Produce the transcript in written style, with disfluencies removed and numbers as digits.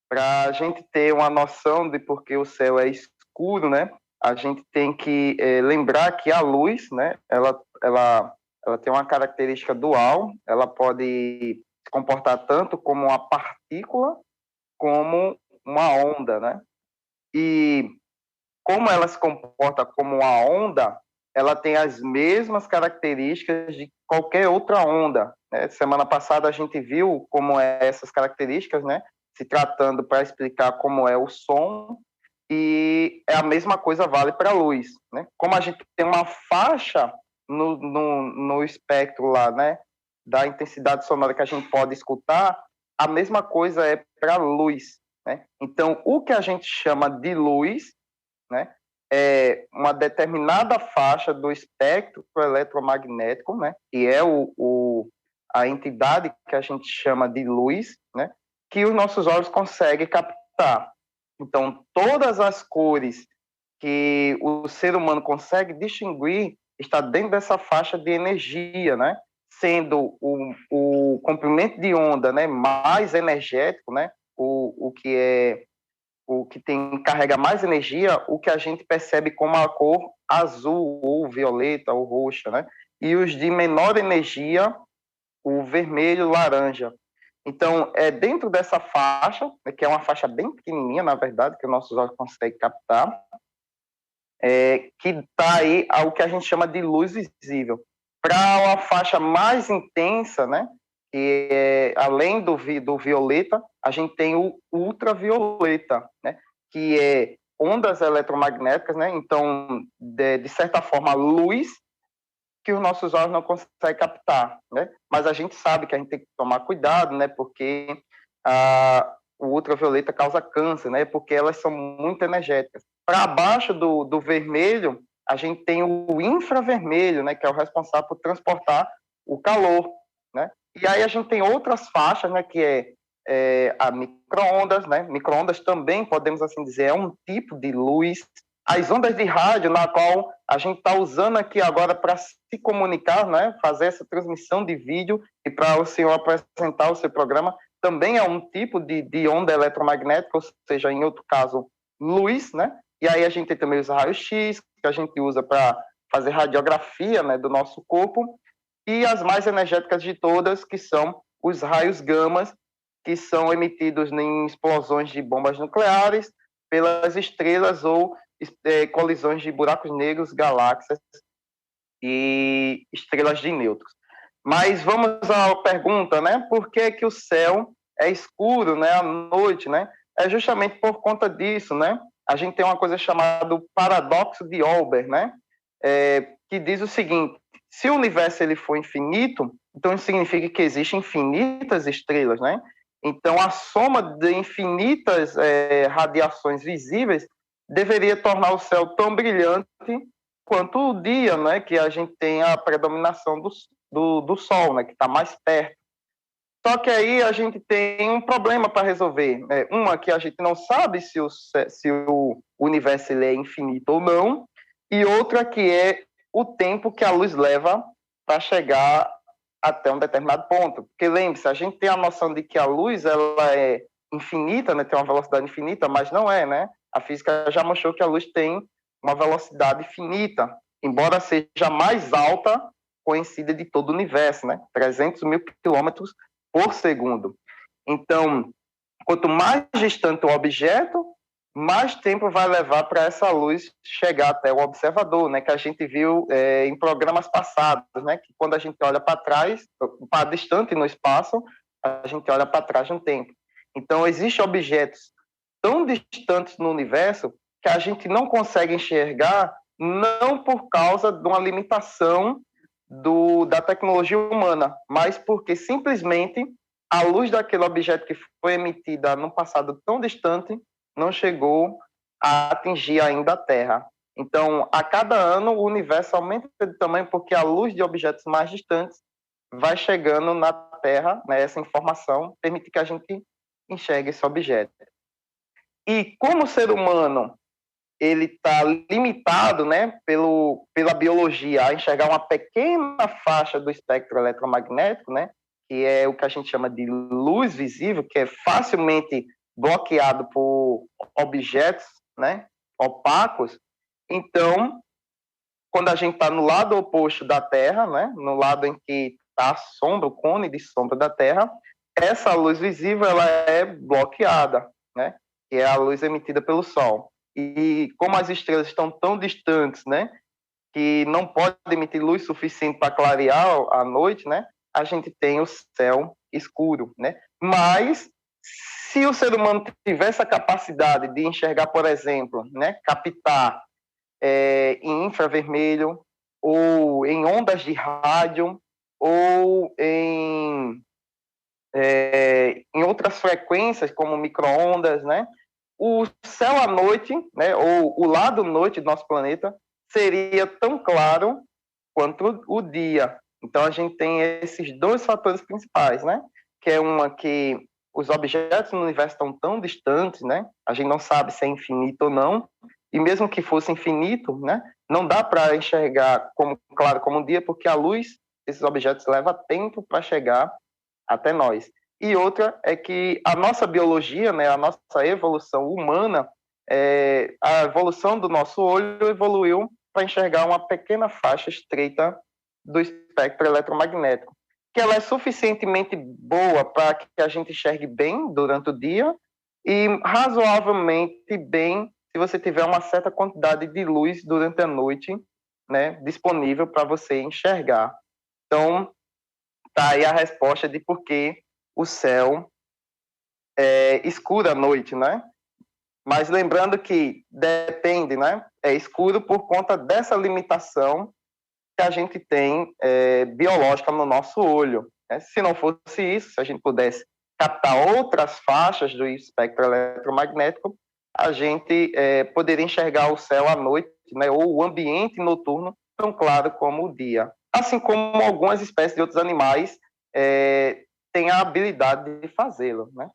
Para a gente ter uma noção de por que o céu é escuro, né? A gente tem que lembrar que a luz, né? Ela tem uma característica dual. Ela pode se comportar tanto como uma partícula como uma onda, né? E como ela se comporta como uma onda, ela tem as mesmas características de qualquer outra onda, né? Semana passada a gente viu como é essas características, né? Se tratando para explicar como é o som, e a mesma coisa vale para a luz, né? Como a gente tem uma faixa no espectro lá, né? Da intensidade sonora que a gente pode escutar, a mesma coisa é para a luz, né? Então, o que a gente chama de luz, né, é uma determinada faixa do espectro eletromagnético, né, que é a entidade que a gente chama de luz, né, que os nossos olhos conseguem captar. Então, todas as cores que o ser humano consegue distinguir está dentro dessa faixa de energia, né, sendo o comprimento de onda, né, mais energético, né, o que carrega mais energia, o que a gente percebe como a cor azul, ou violeta, ou roxa, né? E os de menor energia, o vermelho, laranja. Então, é dentro dessa faixa, que é uma faixa bem pequenininha, na verdade, que os nossos olhos conseguem captar, que está aí o que a gente chama de luz visível. Para uma faixa mais intensa, né, que é, além do violeta, a gente tem o ultravioleta, né, que é ondas eletromagnéticas, né, então, de certa forma, luz que os nossos olhos não conseguem captar, né, mas a gente sabe que a gente tem que tomar cuidado, né, porque o ultravioleta causa câncer, né, porque elas são muito energéticas. Para baixo do vermelho, a gente tem o infravermelho, né, que é o responsável por transportar o calor, né? E aí a gente tem outras faixas, né, que a microondas, né? Microondas também, podemos assim dizer, é um tipo de luz. As ondas de rádio, na qual a gente está usando aqui agora para se comunicar, né? Fazer essa transmissão de vídeo e para o senhor apresentar o seu programa, também é um tipo de onda eletromagnética, ou seja, em outro caso, luz, né? E aí a gente tem também os raios-x, que a gente usa para fazer radiografia, né, do nosso corpo, e as mais energéticas de todas, que são os raios gamas, que são emitidos em explosões de bombas nucleares, pelas estrelas ou colisões de buracos negros, galáxias e estrelas de nêutrons. Mas vamos à pergunta, né? Por que que o céu é escuro, né, à noite, né? É justamente por conta disso, né? A gente tem uma coisa chamada paradoxo de Olbers, né? Que diz o seguinte: se o universo ele for infinito, então isso significa que existem infinitas estrelas, né? Então a soma de infinitas radiações visíveis deveria tornar o céu tão brilhante quanto o dia, né? Que a gente tem a predominação do Sol, né? Que está mais perto. Só que aí a gente tem um problema para resolver. Uma que a gente não sabe se o universo ele é infinito ou não, e outra que é o tempo que a luz leva para chegar até um determinado ponto. Porque lembre-se, a gente tem a noção de que a luz ela é infinita, né? Tem uma velocidade infinita, mas não é, né? A física já mostrou que a luz tem uma velocidade finita, embora seja mais alta conhecida de todo o universo, né? 300 mil quilômetros por segundo. Então, quanto mais distante o objeto, mais tempo vai levar para essa luz chegar até o observador, né? Que a gente viu em programas passados, né? Que quando a gente olha para trás, para distante no espaço, a gente olha para trás no tempo. Então, existem objetos tão distantes no universo que a gente não consegue enxergar, não por causa de uma limitação da tecnologia humana, mas porque simplesmente a luz daquele objeto que foi emitida num passado tão distante não chegou a atingir ainda a Terra. Então, a cada ano, o universo aumenta de tamanho porque a luz de objetos mais distantes vai chegando na Terra, né, essa informação permite que a gente enxergue esse objeto. E como o ser humano ele está limitado, né, pela biologia a enxergar uma pequena faixa do espectro eletromagnético, né, que é o que a gente chama de luz visível, que é facilmente bloqueado por objetos, né, opacos. Então, quando a gente está no lado oposto da Terra, né, no lado em que está a sombra, o cone de sombra da Terra, essa luz visível ela é bloqueada, né, que é a luz emitida pelo Sol. E como as estrelas estão tão distantes, né, que não pode emitir luz suficiente para clarear a noite, né, a gente tem o céu escuro, né. Mas se o ser humano tiver essa capacidade de enxergar, por exemplo, né, captar em infravermelho, ou em ondas de rádio, ou em outras frequências, como micro-ondas, né? O céu à noite, né, ou o lado noite do nosso planeta, seria tão claro quanto o dia. Então, a gente tem esses dois fatores principais, né? Que é uma que os objetos no universo estão tão distantes, né? A gente não sabe se é infinito ou não. E mesmo que fosse infinito, né? Não dá para enxergar como claro como um dia, porque a luz desses objetos leva tempo para chegar até nós. E outra é que a nossa biologia, né? A nossa evolução humana, a evolução do nosso olho evoluiu para enxergar uma pequena faixa estreita do espectro eletromagnético, que ela é suficientemente boa para que a gente enxergue bem durante o dia e razoavelmente bem se você tiver uma certa quantidade de luz durante a noite, né, disponível para você enxergar. Então, tá aí a resposta de por que o céu é escuro à noite, né? Mas lembrando que depende, né? É escuro por conta dessa limitação que a gente tem biológica no nosso olho. Né? Se não fosse isso, se a gente pudesse captar outras faixas do espectro eletromagnético, a gente poderia enxergar o céu à noite, né? Ou o ambiente noturno tão claro como o dia. Assim como algumas espécies de outros animais têm a habilidade de fazê-lo. Né?